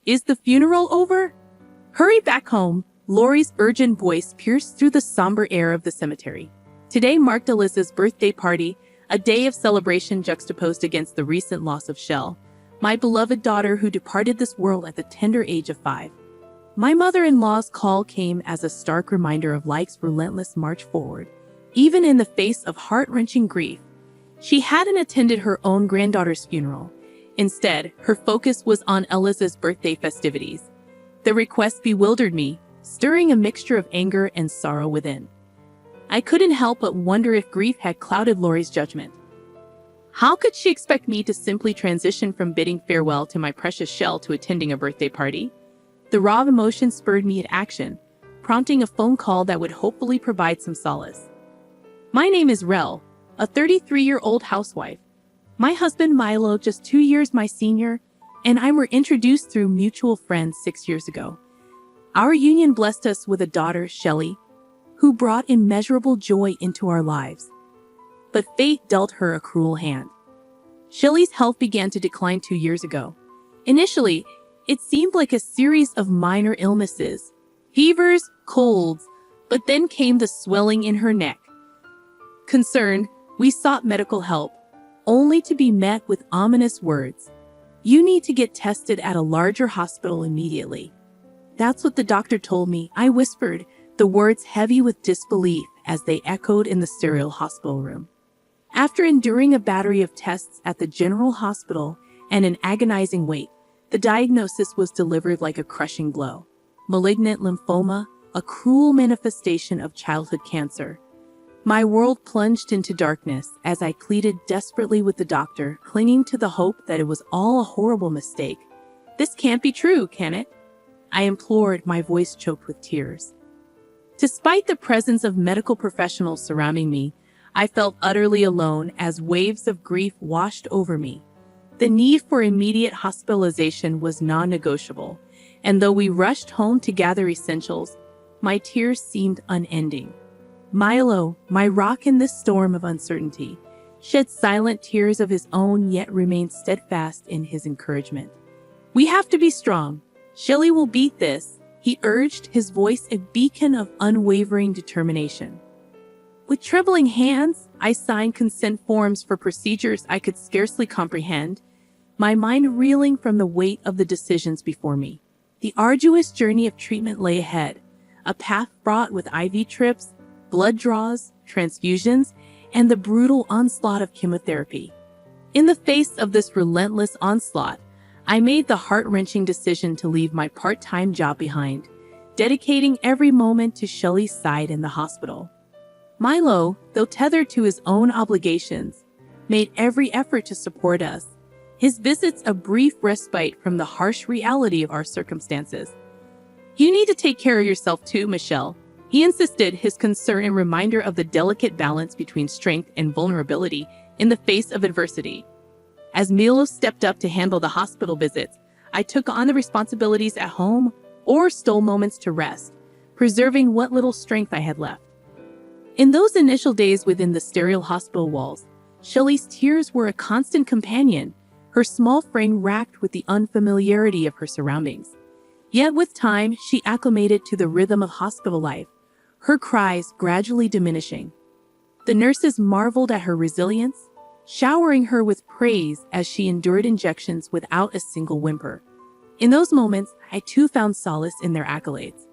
Is the funeral over? Hurry back home, Lori's urgent voice pierced through the somber air of the cemetery. Today marked Alyssa's birthday party, a day of celebration juxtaposed against the recent loss of Shell, my beloved daughter who departed this world at the tender age of 5. My mother-in-law's call came as a stark reminder of life's relentless march forward. Even in the face of heart-wrenching grief, she hadn't attended her own granddaughter's funeral. Instead, her focus was on Alyssa's birthday festivities. The request bewildered me, stirring a mixture of anger and sorrow within. I couldn't help but wonder if grief had clouded Lori's judgment. How could she expect me to simply transition from bidding farewell to my precious Shell to attending a birthday party? The raw of emotion spurred me to action, prompting a phone call that would hopefully provide some solace. My name is Rel, a 33-year-old housewife. My husband Milo, just 2 years my senior, and I were introduced through mutual friends 6 years ago. Our union blessed us with a daughter, Shelley, who brought immeasurable joy into our lives. But fate dealt her a cruel hand. Shelley's health began to decline 2 years ago. Initially, it seemed like a series of minor illnesses, fevers, colds, but then came the swelling in her neck. Concerned, we sought medical help, only to be met with ominous words. You need to get tested at a larger hospital immediately. That's what the doctor told me, I whispered, the words heavy with disbelief as they echoed in the sterile hospital room. After enduring a battery of tests at the General Hospital and an agonizing wait, the diagnosis was delivered like a crushing blow. Malignant lymphoma, a cruel manifestation of childhood cancer. My world plunged into darkness as I pleaded desperately with the doctor, clinging to the hope that it was all a horrible mistake. This can't be true, can it? I implored, my voice choked with tears. Despite the presence of medical professionals surrounding me, I felt utterly alone as waves of grief washed over me. The need for immediate hospitalization was non-negotiable, and though we rushed home to gather essentials, my tears seemed unending. Milo, my rock in this storm of uncertainty, shed silent tears of his own yet remained steadfast in his encouragement. We have to be strong. Shelley will beat this, he urged, his voice a beacon of unwavering determination. With trembling hands, I signed consent forms for procedures I could scarcely comprehend, my mind reeling from the weight of the decisions before me. The arduous journey of treatment lay ahead, a path fraught with IV trips, blood draws, transfusions, and the brutal onslaught of chemotherapy. In the face of this relentless onslaught, I made the heart-wrenching decision to leave my part-time job behind, dedicating every moment to Shelley's side in the hospital. Milo, though tethered to his own obligations, made every effort to support us, his visits a brief respite from the harsh reality of our circumstances. You need to take care of yourself too, Michelle, he insisted, his concern a reminder of the delicate balance between strength and vulnerability in the face of adversity. As Milo stepped up to handle the hospital visits, I took on the responsibilities at home or stole moments to rest, preserving what little strength I had left. In those initial days within the sterile hospital walls, Shelley's tears were a constant companion, her small frame racked with the unfamiliarity of her surroundings. Yet with time, she acclimated to the rhythm of hospital life, her cries gradually diminishing. The nurses marveled at her resilience, showering her with praise as she endured injections without a single whimper. In those moments, I too found solace in their accolades.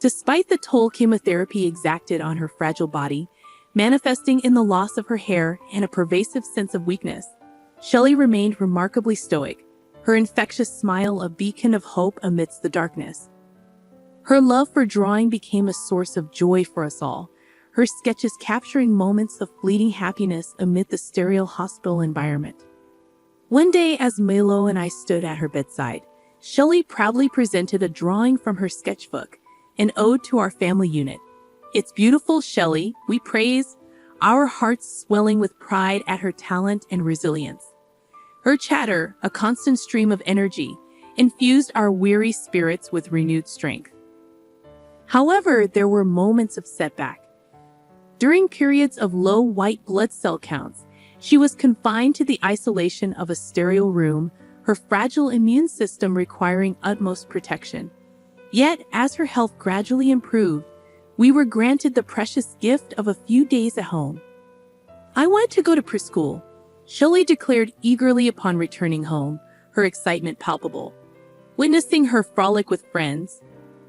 Despite the toll chemotherapy exacted on her fragile body, manifesting in the loss of her hair and a pervasive sense of weakness, Shelley remained remarkably stoic, her infectious smile a beacon of hope amidst the darkness. Her love for drawing became a source of joy for us all, her sketches capturing moments of fleeting happiness amid the sterile hospital environment. One day, as Milo and I stood at her bedside, Shelley proudly presented a drawing from her sketchbook, an ode to our family unit. It's beautiful, Shelley, we praise, our hearts swelling with pride at her talent and resilience. Her chatter, a constant stream of energy, infused our weary spirits with renewed strength. However, there were moments of setback. During periods of low white blood cell counts, she was confined to the isolation of a sterile room, her fragile immune system requiring utmost protection. Yet, as her health gradually improved, we were granted the precious gift of a few days at home. "I wanted to go to preschool," Shelley declared eagerly upon returning home, her excitement palpable. Witnessing her frolic with friends,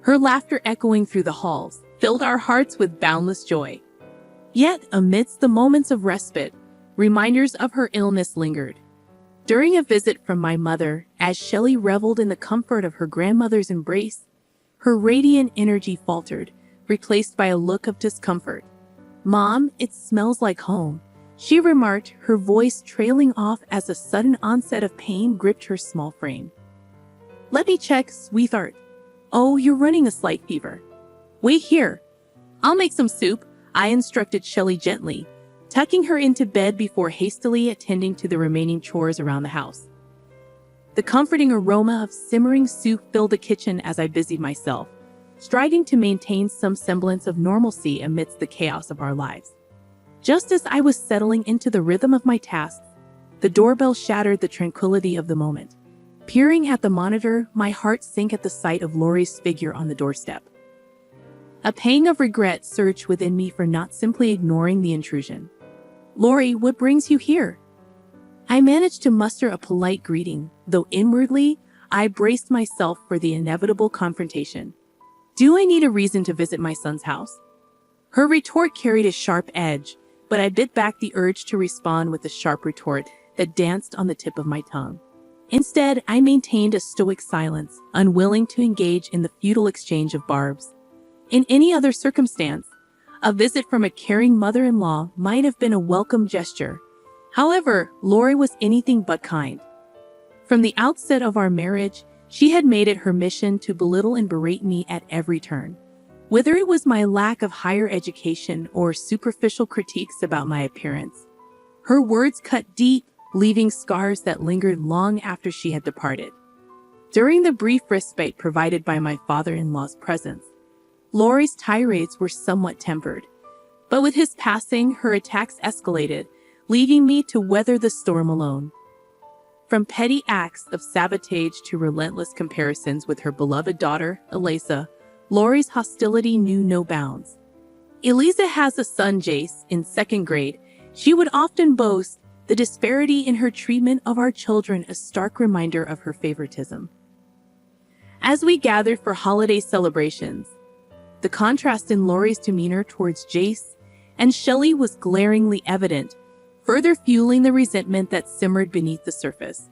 her laughter echoing through the halls, filled our hearts with boundless joy. Yet, amidst the moments of respite, reminders of her illness lingered. During a visit from my mother, as Shelley reveled in the comfort of her grandmother's embrace, her radiant energy faltered, replaced by a look of discomfort. "Mom, it smells like home," she remarked, her voice trailing off as a sudden onset of pain gripped her small frame. "Let me check, sweetheart. Oh, you're running a slight fever. Wait here. I'll make some soup," I instructed Shelley gently, tucking her into bed before hastily attending to the remaining chores around the house. The comforting aroma of simmering soup filled the kitchen as I busied myself, striving to maintain some semblance of normalcy amidst the chaos of our lives. Just as I was settling into the rhythm of my tasks, the doorbell shattered the tranquility of the moment. Peering at the monitor, my heart sank at the sight of Lori's figure on the doorstep. A pang of regret surged within me for not simply ignoring the intrusion. "Lori, what brings you here?" I managed to muster a polite greeting, though inwardly, I braced myself for the inevitable confrontation. "Do I need a reason to visit my son's house?" Her retort carried a sharp edge, but I bit back the urge to respond with a sharp retort that danced on the tip of my tongue. Instead, I maintained a stoic silence, unwilling to engage in the futile exchange of barbs. In any other circumstance, a visit from a caring mother-in-law might have been a welcome gesture. However, Lori was anything but kind. From the outset of our marriage, she had made it her mission to belittle and berate me at every turn. Whether it was my lack of higher education or superficial critiques about my appearance, her words cut deep, leaving scars that lingered long after she had departed. During the brief respite provided by my father-in-law's presence, Lori's tirades were somewhat tempered, but with his passing, her attacks escalated, leaving me to weather the storm alone. From petty acts of sabotage to relentless comparisons with her beloved daughter, Elisa, Lori's hostility knew no bounds. "Elisa has a son, Jace, in second grade," she would often boast, the disparity in her treatment of our children a stark reminder of her favoritism. As we gathered for holiday celebrations, the contrast in Lori's demeanor towards Jace and Shelley was glaringly evident, further fueling the resentment that simmered beneath the surface.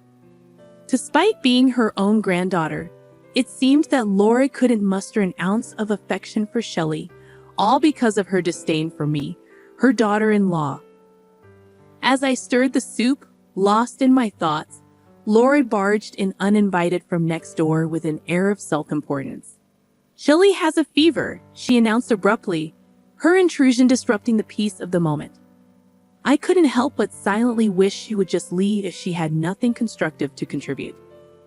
Despite being her own granddaughter, it seemed that Lori couldn't muster an ounce of affection for Shelley, all because of her disdain for me, her daughter-in-law. As I stirred the soup, lost in my thoughts, Lori barged in uninvited from next door with an air of self-importance. "Shelley has a fever," she announced abruptly, her intrusion disrupting the peace of the moment. I couldn't help but silently wish she would just leave if she had nothing constructive to contribute.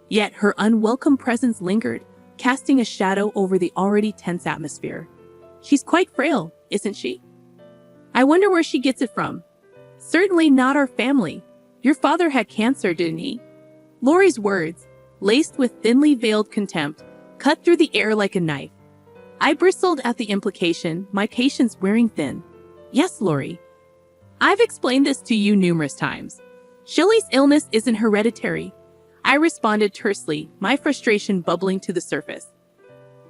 Yet her unwelcome presence lingered, casting a shadow over the already tense atmosphere. "She's quite frail, isn't she? I wonder where she gets it from. Certainly not our family. Your father had cancer, didn't he?" Lori's words, laced with thinly veiled contempt, cut through the air like a knife. I bristled at the implication, my patience wearing thin. "Yes, Lori. I've explained this to you numerous times. Shelley's illness isn't hereditary," I responded tersely, my frustration bubbling to the surface.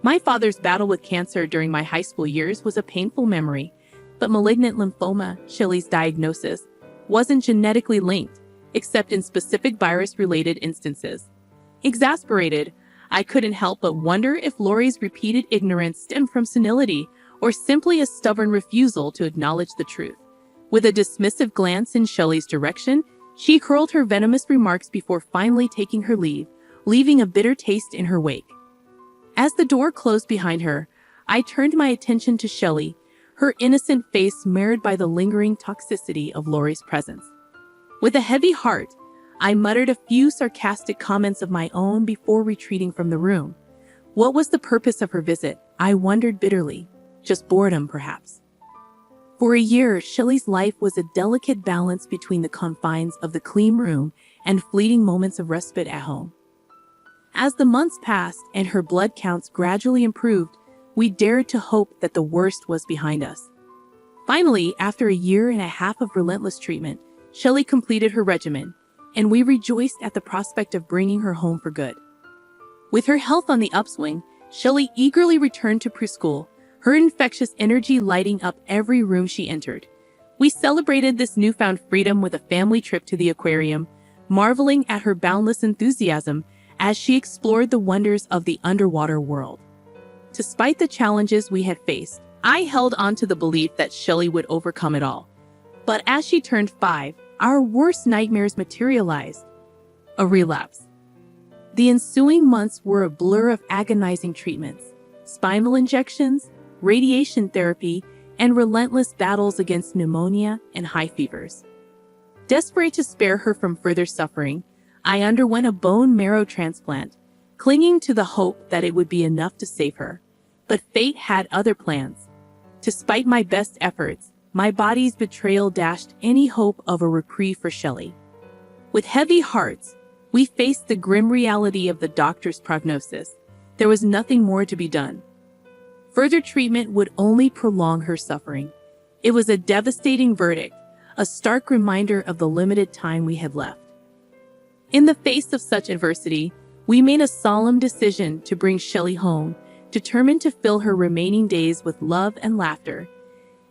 My father's battle with cancer during my high school years was a painful memory, but malignant lymphoma, Shelley's diagnosis, wasn't genetically linked, except in specific virus-related instances. Exasperated, I couldn't help but wonder if Lori's repeated ignorance stemmed from senility or simply a stubborn refusal to acknowledge the truth. With a dismissive glance in Shelley's direction, she hurled her venomous remarks before finally taking her leave, leaving a bitter taste in her wake. As the door closed behind her, I turned my attention to Shelley, her innocent face marred by the lingering toxicity of Lori's presence. With a heavy heart, I muttered a few sarcastic comments of my own before retreating from the room. What was the purpose of her visit? I wondered bitterly. Just boredom, perhaps. For a year, Shelley's life was a delicate balance between the confines of the clean room and fleeting moments of respite at home. As the months passed and her blood counts gradually improved, we dared to hope that the worst was behind us. Finally, after a year and a half of relentless treatment, Shelley completed her regimen, and we rejoiced at the prospect of bringing her home for good. With her health on the upswing, Shelley eagerly returned to preschool, her infectious energy lighting up every room she entered. We celebrated this newfound freedom with a family trip to the aquarium, marveling at her boundless enthusiasm as she explored the wonders of the underwater world. Despite the challenges we had faced, I held on to the belief that Shelley would overcome it all. But as she turned 5, our worst nightmares materialized. A relapse. The ensuing months were a blur of agonizing treatments, spinal injections, radiation therapy, and relentless battles against pneumonia and high fevers. Desperate to spare her from further suffering, I underwent a bone marrow transplant, clinging to the hope that it would be enough to save her. But fate had other plans. Despite my best efforts, my body's betrayal dashed any hope of a reprieve for Shelley. With heavy hearts, we faced the grim reality of the doctor's prognosis. There was nothing more to be done. Further treatment would only prolong her suffering. It was a devastating verdict, a stark reminder of the limited time we had left. In the face of such adversity, we made a solemn decision to bring Shelley home, determined to fill her remaining days with love and laughter.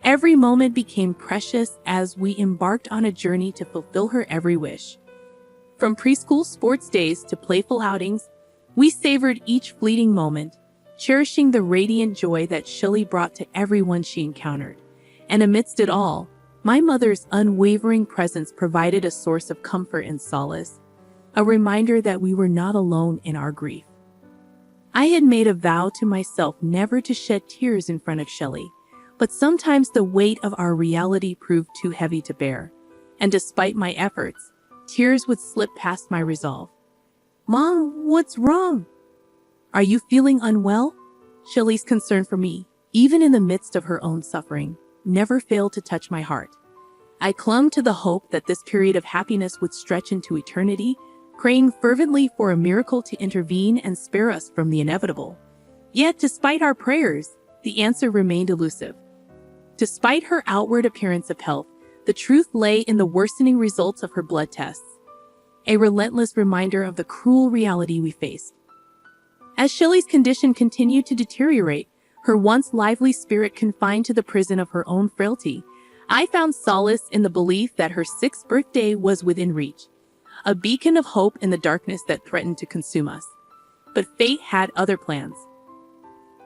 Every moment became precious as we embarked on a journey to fulfill her every wish. From preschool sports days to playful outings, we savored each fleeting moment, cherishing the radiant joy that Shelley brought to everyone she encountered. And amidst it all, my mother's unwavering presence provided a source of comfort and solace, a reminder that we were not alone in our grief. I had made a vow to myself never to shed tears in front of Shelley, but sometimes the weight of our reality proved too heavy to bear, and despite my efforts, tears would slip past my resolve. "Mom, what's wrong? Are you feeling unwell?" Shelley's concern for me, even in the midst of her own suffering, never failed to touch my heart. I clung to the hope that this period of happiness would stretch into eternity, praying fervently for a miracle to intervene and spare us from the inevitable. Yet, despite our prayers, the answer remained elusive. Despite her outward appearance of health, the truth lay in the worsening results of her blood tests, a relentless reminder of the cruel reality we faced. As Shelley's condition continued to deteriorate, her once lively spirit confined to the prison of her own frailty, I found solace in the belief that her 6th birthday was within reach, a beacon of hope in the darkness that threatened to consume us. But fate had other plans.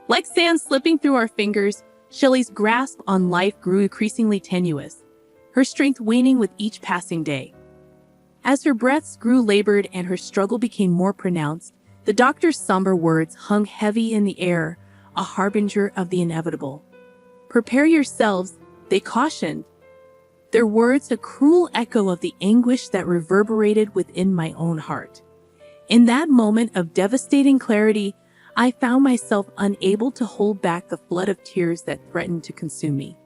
Like sand slipping through our fingers, Shelley's grasp on life grew increasingly tenuous, her strength waning with each passing day. As her breaths grew labored and her struggle became more pronounced, the doctor's somber words hung heavy in the air, a harbinger of the inevitable. "Prepare yourselves," they cautioned. Their words a cruel echo of the anguish that reverberated within my own heart. In that moment of devastating clarity, I found myself unable to hold back the flood of tears that threatened to consume me.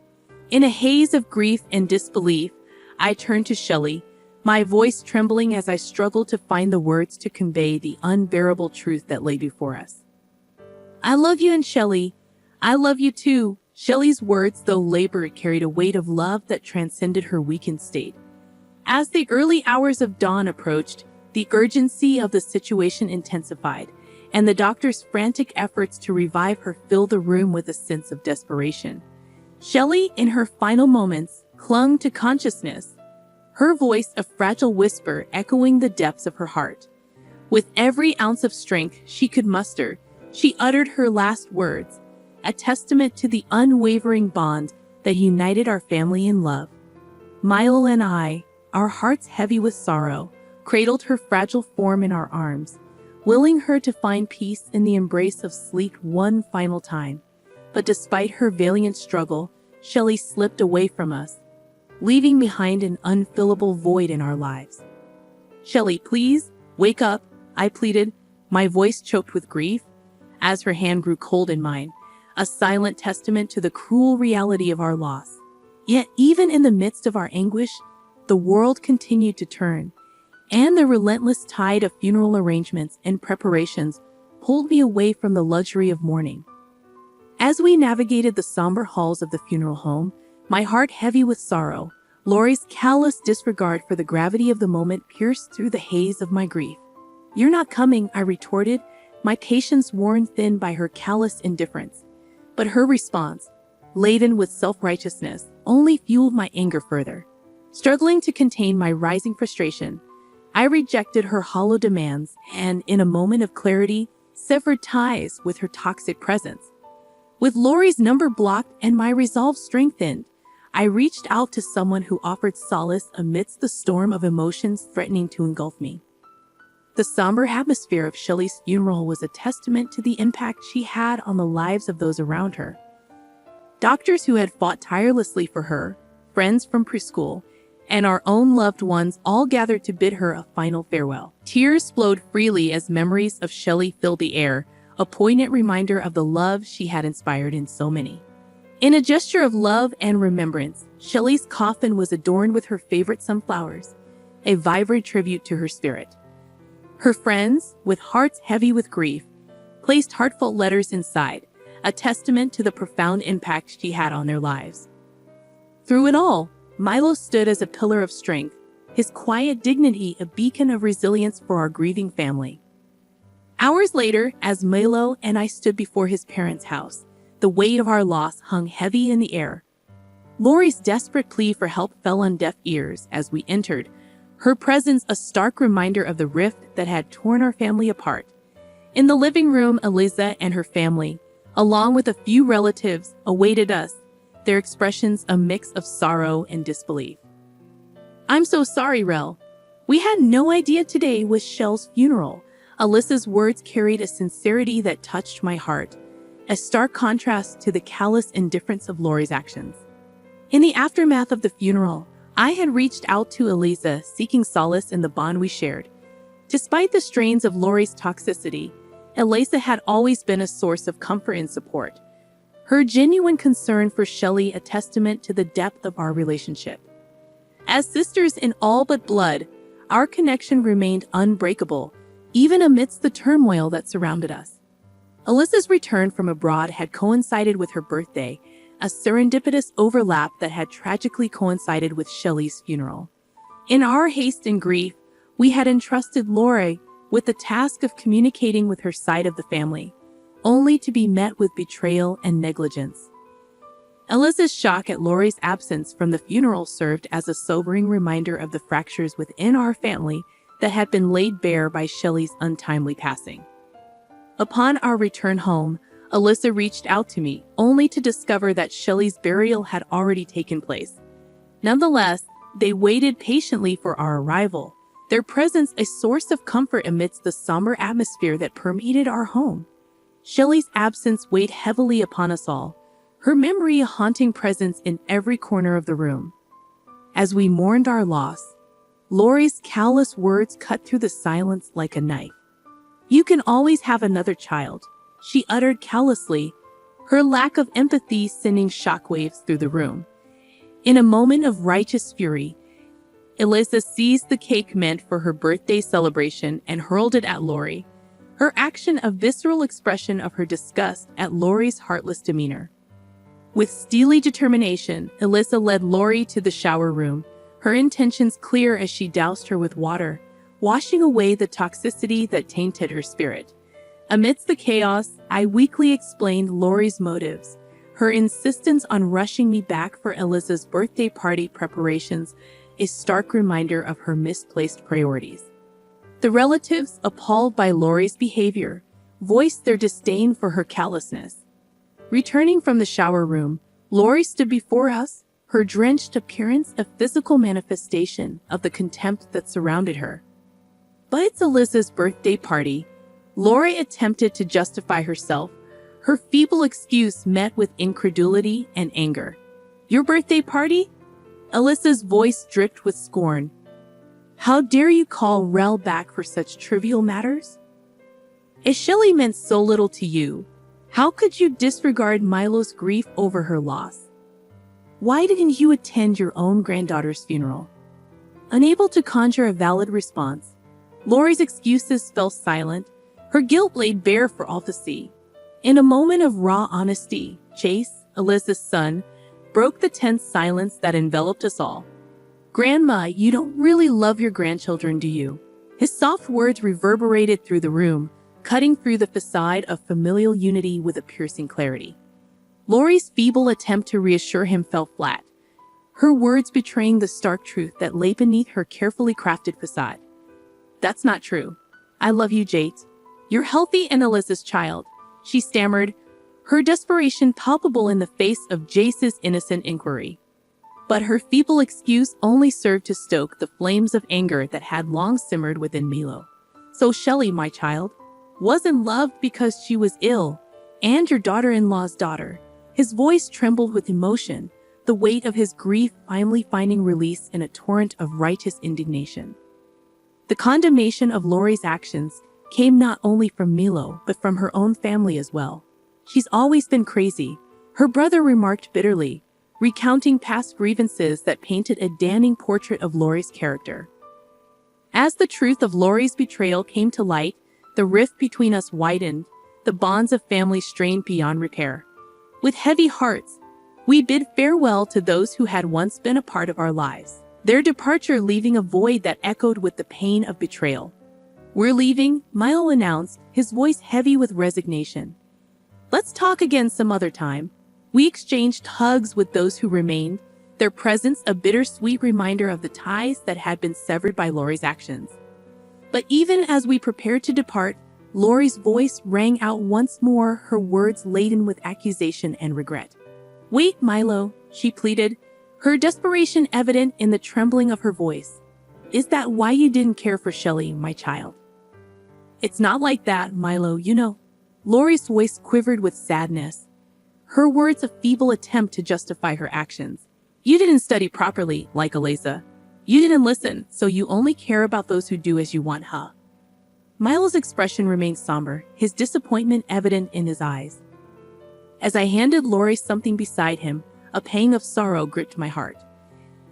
In a haze of grief and disbelief, I turned to Shelley, my voice trembling as I struggled to find the words to convey the unbearable truth that lay before us. "I love you, and Shelley, I love you too." Shelley's words, though labored, carried a weight of love that transcended her weakened state. As the early hours of dawn approached, the urgency of the situation intensified, and the doctor's frantic efforts to revive her filled the room with a sense of desperation. Shelley, in her final moments, clung to consciousness, her voice a fragile whisper echoing the depths of her heart. With every ounce of strength she could muster, she uttered her last words, a testament to the unwavering bond that united our family in love. Milo and I, our hearts heavy with sorrow, cradled her fragile form in our arms, willing her to find peace in the embrace of sleep one final time. But despite her valiant struggle, Shelley slipped away from us, leaving behind an unfillable void in our lives. "Shelley, please, wake up," I pleaded, my voice choked with grief, as her hand grew cold in mine, a silent testament to the cruel reality of our loss. Yet even in the midst of our anguish, the world continued to turn, and the relentless tide of funeral arrangements and preparations pulled me away from the luxury of mourning. As we navigated the somber halls of the funeral home, my heart heavy with sorrow, Lori's callous disregard for the gravity of the moment pierced through the haze of my grief. "You're not coming," I retorted, my patience worn thin by her callous indifference. But her response, laden with self-righteousness, only fueled my anger further. Struggling to contain my rising frustration, I rejected her hollow demands and, in a moment of clarity, severed ties with her toxic presence. With Lori's number blocked and my resolve strengthened, I reached out to someone who offered solace amidst the storm of emotions threatening to engulf me. The somber atmosphere of Shelley's funeral was a testament to the impact she had on the lives of those around her. Doctors who had fought tirelessly for her, friends from preschool, and our own loved ones all gathered to bid her a final farewell. Tears flowed freely as memories of Shelley filled the air, a poignant reminder of the love she had inspired in so many. In a gesture of love and remembrance, Shelley's coffin was adorned with her favorite sunflowers, a vibrant tribute to her spirit. Her friends, with hearts heavy with grief, placed heartfelt letters inside, a testament to the profound impact she had on their lives. Through it all, Milo stood as a pillar of strength, his quiet dignity a beacon of resilience for our grieving family. Hours later, as Milo and I stood before his parents' house, the weight of our loss hung heavy in the air. Lori's desperate plea for help fell on deaf ears as we entered, her presence a stark reminder of the rift that had torn our family apart. In the living room, Eliza and her family, along with a few relatives, awaited us, their expressions a mix of sorrow and disbelief. "I'm so sorry, Rel. We had no idea today was Shell's funeral." Alyssa's words carried a sincerity that touched my heart, a stark contrast to the callous indifference of Lori's actions. In the aftermath of the funeral, I had reached out to Eliza, seeking solace in the bond we shared. Despite the strains of Lori's toxicity, Eliza had always been a source of comfort and support. Her genuine concern for Shelley a testament to the depth of our relationship. As sisters in all but blood, our connection remained unbreakable, even amidst the turmoil that surrounded us. Alyssa's return from abroad had coincided with her birthday, a serendipitous overlap that had tragically coincided with Shelley's funeral. In our haste and grief, we had entrusted Lori with the task of communicating with her side of the family, only to be met with betrayal and negligence. Alyssa's shock at Lori's absence from the funeral served as a sobering reminder of the fractures within our family that had been laid bare by Shelley's untimely passing. Upon our return home, Alyssa reached out to me, only to discover that Shelley's burial had already taken place. Nonetheless, they waited patiently for our arrival, their presence a source of comfort amidst the somber atmosphere that permeated our home. Shelley's absence weighed heavily upon us all, her memory a haunting presence in every corner of the room. As we mourned our loss, Lori's callous words cut through the silence like a knife. "You can always have another child," she uttered callously, her lack of empathy sending shockwaves through the room. In a moment of righteous fury, Eliza seized the cake meant for her birthday celebration and hurled it at Lori, her action a visceral expression of her disgust at Lori's heartless demeanor. With steely determination, Eliza led Lori to the shower room, her intentions clear as she doused her with water, washing away the toxicity that tainted her spirit. Amidst the chaos, I weakly explained Lori's motives, her insistence on rushing me back for Eliza's birthday party preparations, a stark reminder of her misplaced priorities. The relatives, appalled by Lori's behavior, voiced their disdain for her callousness. Returning from the shower room, Lori stood before us, her drenched appearance a physical manifestation of the contempt that surrounded her. "But it's Eliza's birthday party," Lori attempted to justify herself, her feeble excuse met with incredulity and anger. "Your birthday party?" Alyssa's voice dripped with scorn. "How dare you call Rel back for such trivial matters? If Shelley meant so little to you, how could you disregard Milo's grief over her loss? Why didn't you attend your own granddaughter's funeral?" unable to conjure a valid response. Lori's excuses fell silent, her guilt laid bare for all to see. In a moment of raw honesty, Chase, Alyssa's son, broke the tense silence that enveloped us all. "Grandma, you don't really love your grandchildren, do you?" His soft words reverberated through the room, cutting through the facade of familial unity with a piercing clarity. Lori's feeble attempt to reassure him fell flat, her words betraying the stark truth that lay beneath her carefully crafted facade. "That's not true. I love you, Jate. You're healthy and Alyssa's child," she stammered, her desperation palpable in the face of Jace's innocent inquiry. But her feeble excuse only served to stoke the flames of anger that had long simmered within Milo. "So Shelley, my child, wasn't loved because she was ill, and your daughter-in-law's daughter." His voice trembled with emotion, the weight of his grief finally finding release in a torrent of righteous indignation. The condemnation of Lori's actions came not only from Milo, but from her own family as well. "She's always been crazy," her brother remarked bitterly, recounting past grievances that painted a damning portrait of Lori's character. As the truth of Lori's betrayal came to light, the rift between us widened, the bonds of family strained beyond repair. With heavy hearts, we bid farewell to those who had once been a part of our lives, their departure leaving a void that echoed with the pain of betrayal. "We're leaving," Milo announced, his voice heavy with resignation. "Let's talk again some other time." We exchanged hugs with those who remained, their presence a bittersweet reminder of the ties that had been severed by Lori's actions. But even as we prepared to depart, Lori's voice rang out once more, her words laden with accusation and regret. "Wait, Milo," she pleaded, her desperation evident in the trembling of her voice. "Is that why you didn't care for Shelley, my child?" "It's not like that, Milo, you know." Lori's voice quivered with sadness, her words a feeble attempt to justify her actions. "You didn't study properly, like Eliza. You didn't listen, so you only care about those who do as you want, huh?" Milo's expression remained somber, his disappointment evident in his eyes. As I handed Lori something beside him, a pang of sorrow gripped my heart.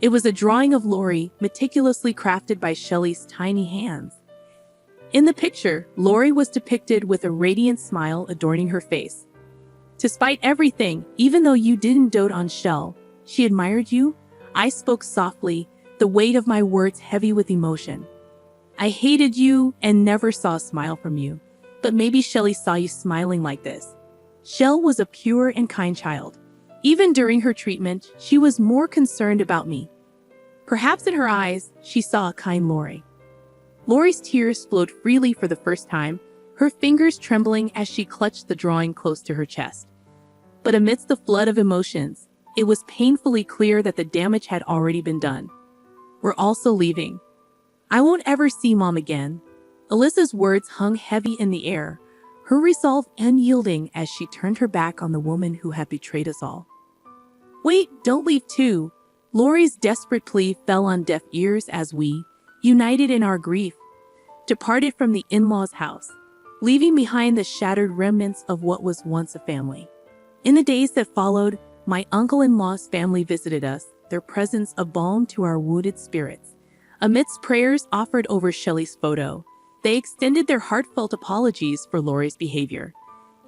It was a drawing of Lori, meticulously crafted by Shelley's tiny hands. In the picture, Lori was depicted with a radiant smile adorning her face. "Despite everything, even though you didn't dote on Shell, she admired you," I spoke softly, the weight of my words heavy with emotion. "I hated you and never saw a smile from you, but maybe Shelley saw you smiling like this." Shell was a pure and kind child. Even during her treatment, she was more concerned about me. Perhaps in her eyes, she saw a kind Lori. Lori's tears flowed freely for the first time, her fingers trembling as she clutched the drawing close to her chest. But amidst the flood of emotions, it was painfully clear that the damage had already been done. "We're also leaving. I won't ever see Mom again." Alyssa's words hung heavy in the air, her resolve unyielding as she turned her back on the woman who had betrayed us all. "Wait, don't leave too." Lori's desperate plea fell on deaf ears as we, united in our grief, departed from the in-laws' house, leaving behind the shattered remnants of what was once a family. In the days that followed, my uncle-in-law's family visited us, their presence a balm to our wounded spirits. Amidst prayers offered over Shelley's photo, they extended their heartfelt apologies for Lori's behavior.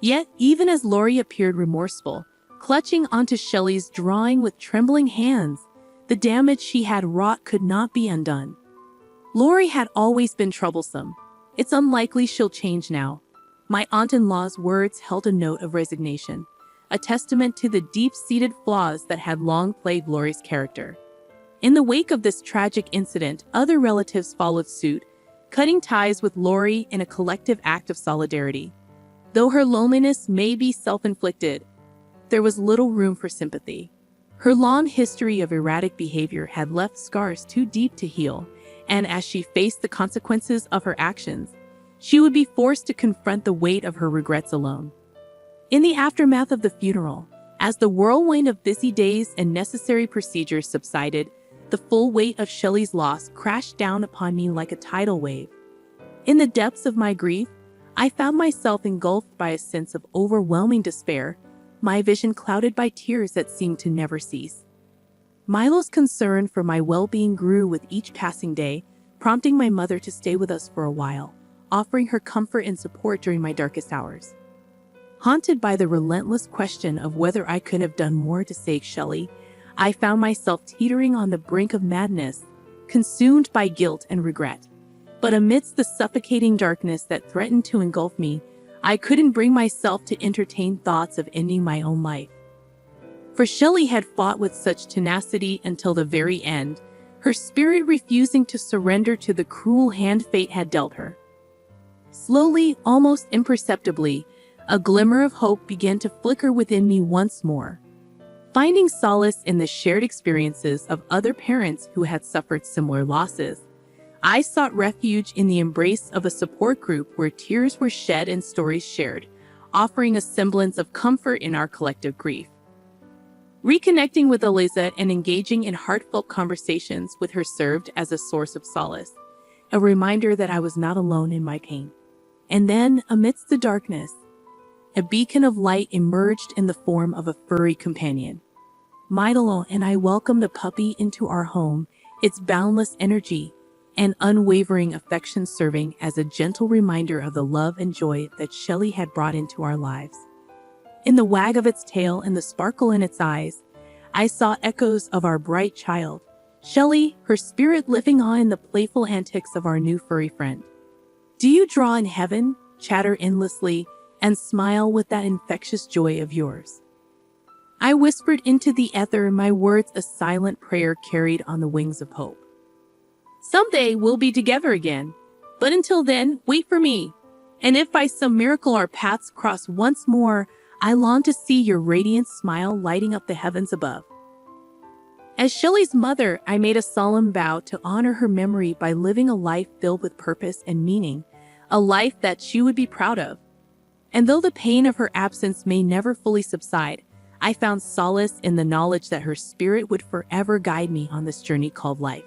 Yet, even as Lori appeared remorseful, clutching onto Shelley's drawing with trembling hands, the damage she had wrought could not be undone. Lori had always been troublesome. It's unlikely she'll change now. My aunt-in-law's words held a note of resignation, a testament to the deep-seated flaws that had long plagued Lori's character. In the wake of this tragic incident, other relatives followed suit, cutting ties with Lori in a collective act of solidarity. Though her loneliness may be self-inflicted, there was little room for sympathy. Her long history of erratic behavior had left scars too deep to heal, and as she faced the consequences of her actions, she would be forced to confront the weight of her regrets alone. In the aftermath of the funeral, as the whirlwind of busy days and necessary procedures subsided, the full weight of Shelley's loss crashed down upon me like a tidal wave. In the depths of my grief, I found myself engulfed by a sense of overwhelming despair, my vision clouded by tears that seemed to never cease. Milo's concern for my well-being grew with each passing day, prompting my mother to stay with us for a while, offering her comfort and support during my darkest hours. Haunted by the relentless question of whether I could have done more to save Shelley, I found myself teetering on the brink of madness, consumed by guilt and regret. But amidst the suffocating darkness that threatened to engulf me, I couldn't bring myself to entertain thoughts of ending my own life. For Shelley had fought with such tenacity until the very end, her spirit refusing to surrender to the cruel hand fate had dealt her. Slowly, almost imperceptibly, a glimmer of hope began to flicker within me once more. Finding solace in the shared experiences of other parents who had suffered similar losses, I sought refuge in the embrace of a support group where tears were shed and stories shared, offering a semblance of comfort in our collective grief. Reconnecting with Eliza and engaging in heartfelt conversations with her served as a source of solace, a reminder that I was not alone in my pain. And then, amidst the darkness, a beacon of light emerged in the form of a furry companion. Milo and I welcomed a puppy into our home, its boundless energy and unwavering affection serving as a gentle reminder of the love and joy that Shelley had brought into our lives. In the wag of its tail and the sparkle in its eyes, I saw echoes of our bright child, Shelley, her spirit living on in the playful antics of our new furry friend. Do you draw in heaven, chatter endlessly, and smile with that infectious joy of yours? I whispered into the ether, my words a silent prayer carried on the wings of hope. Someday we'll be together again, but until then, wait for me. And if by some miracle our paths cross once more, I long to see your radiant smile lighting up the heavens above. As Shelley's mother, I made a solemn vow to honor her memory by living a life filled with purpose and meaning, a life that she would be proud of. And though the pain of her absence may never fully subside, I found solace in the knowledge that her spirit would forever guide me on this journey called life.